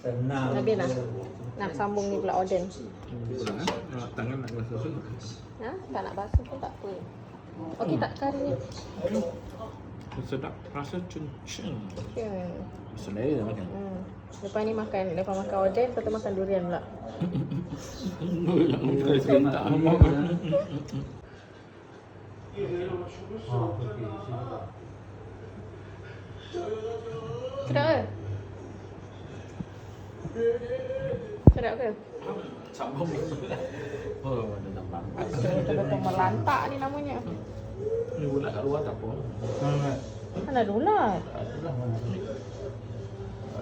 Tenang. Nabil lah. Nak sambung ni pula Oden. Tangan nak basuh tu. Ha? Tak nak basuh pun tak apa. Okey tak kari ni? Sedap, rasa cun-cun. Ya. Selera dah makan. Lepas ni makan, lepas makan Oden, lepas tu makan durian pula. Sedap ke? Sedap ke? Sambung. Oh, ada nampak. Betul-betul melantak ni namanya. Ni bulat kat luar tak apa. Mana ada ulat?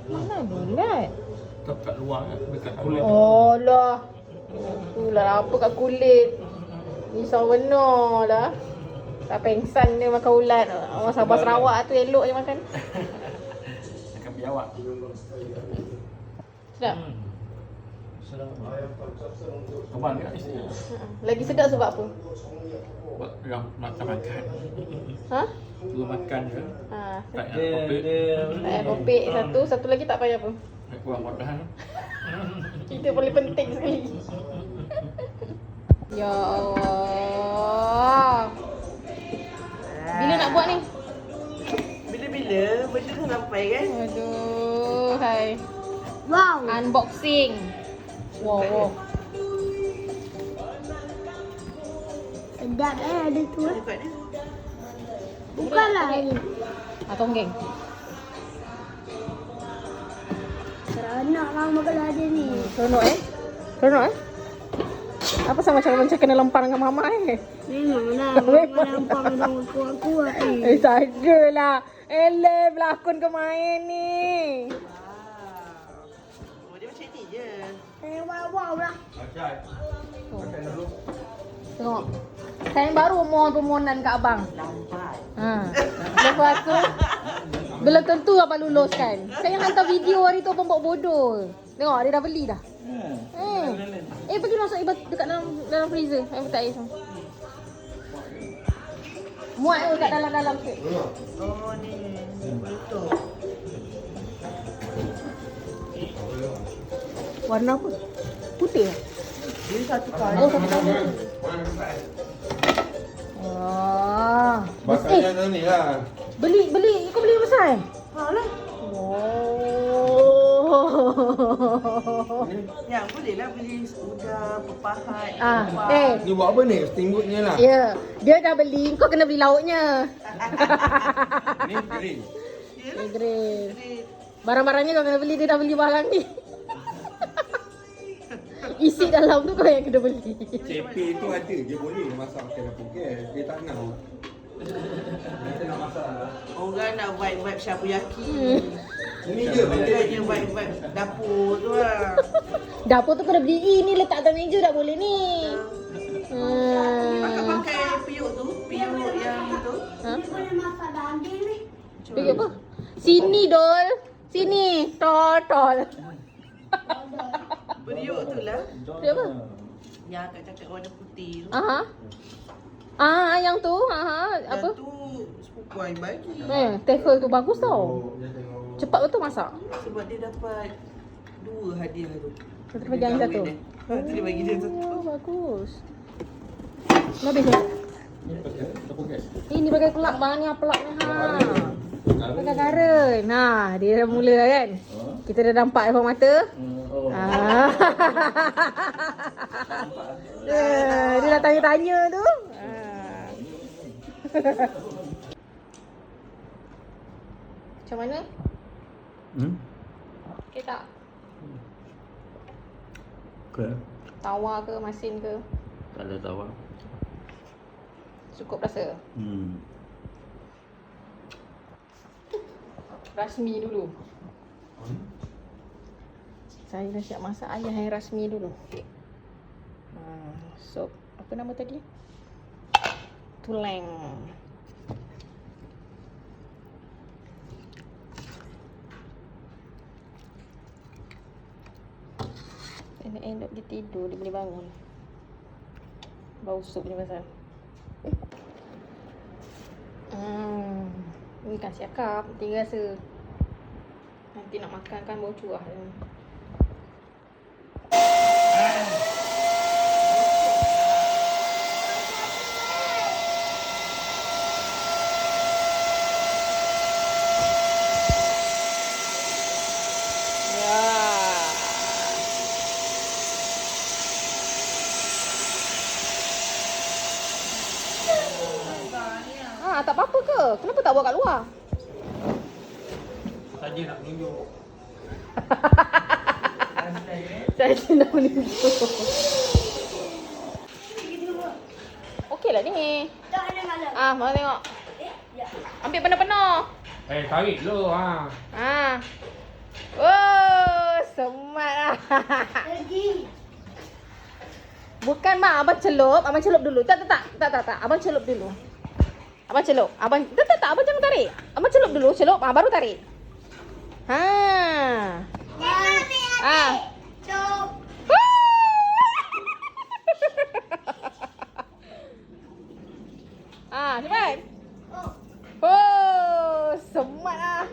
Mana ada ulat? Tak kat luar dekat kulit. Oh lah. Itulah apa kat kulit. Risau benar lah. Tak pengsan dia makan ulat. Orang Sabah Sarawak tu elok je makan. Akan biawak. Sedap. Abang kat isteri. Lagi sedap sebab apa? Buat yang makan. Ha? Dua makan je. Ha. Tak ada kopi. Tak payah kopek satu. Satu lagi tak payah apa. Kurang makan. Itu paling penting sekali. Ya Allah. Bila nak buat ni? Bila-bila benda dah sampai kan? Aduh, hai. Wow. Unboxing. Wow. Sedap ada tu. Buka dia. Bukanlah ni. Tonggeng. Seronok lah makan ada ni. Seronok Seronok Apa sama macam kena lempar dengan mama Memang lah. Memang. Nampak memang kuat-kuat ni. tak ada lah. Berlakon ke main ni. Oh, dia macam ni je. Wow lah. Tengok. Saya baru mohon permohonan kat abang. Lambat. Lepas tu belum tentu abang lulus kan. Saya hantar video hari tu abang buat bodoh. Tengok dia dah beli dah. Pergi masuk dekat dalam freezer. Letak air semua. Muat tu kat dalam sikit. Oh ni. Betul. Warna apa? Putih lah. Dia satu kali. Oh, satu kali. Wah. Bakar ni lah. Beli. Kau beli besar? Alah. Oh. Ya, boleh lah beli udang, pepahat. Ni buat apa ni? Steamboatnya lah. Ya. Dia dah beli, kau kena beli lauknya. Ni green. Great. Barang-barangnya kau kena beli, dia dah beli barang ni. Isi dalam tu kau yang kena beli. CP tu ada, dia boleh masak makan dapur gas. Dia tak nak. Dia nak masak. Orang nak vibe shabu-yaki. Ini je benda. Dia vibe dapur tu lah. Dapur tu kena beli ni, letak atas meja tak boleh ni. Pakai piuk tu, piuk yang tu. Boleh masak daging ni. Pergi apa? Sini Dol. Sini. Tol. Periuk tu lah. Pergi apa? Yang akak cakap warna putih tu. Yang tu. Apa? Yang tu sepupu I bagi. Tefal tu bagus tau. Cepat betul masak. Sebab dia dapat 2 hadiah tu. Kita bagi yang satu. Tu dia bagi dia satu. Oh, bagus. Habis ni. Dapur gas. Ini pakai pelak banyak pelaknya Pakai karen. Dia dah mula dah kan. Kita dah nampak depan mata. Dia dah tanya-tanya tu. Macam mana? Okey tak? Okay. Tawa ke, masin ke? Tak ada tawar. Cukup rasa? Rasmi dulu. Saya dah siap masak ayah yang rasmi dulu. Sup, apa nama tadi? Tulang. End up dia tidur, dia boleh bangun. Bau sup ni pasal. Ni kan siakap, nanti rasa. Nanti nak makan kan bau curah. tak apa-apa ke? Kenapa tak buat kat luar? Saja nak tunjuk. Saya nak menunjuk. Okey lah ni. Tak ada malam. Mana tengok. Ya. Ambil penuh-penuh. Tarik dulu ha. Oh, semat lah. Lagi. Bukan mak, abang celup. Abang celup dulu. Tak. Abang celup dulu. Abang celup. Tak. Abang jangan tarik. Abang celup dulu. Celup. Baru tarik. Cok. Cepat. Oh. Oh, semat lah.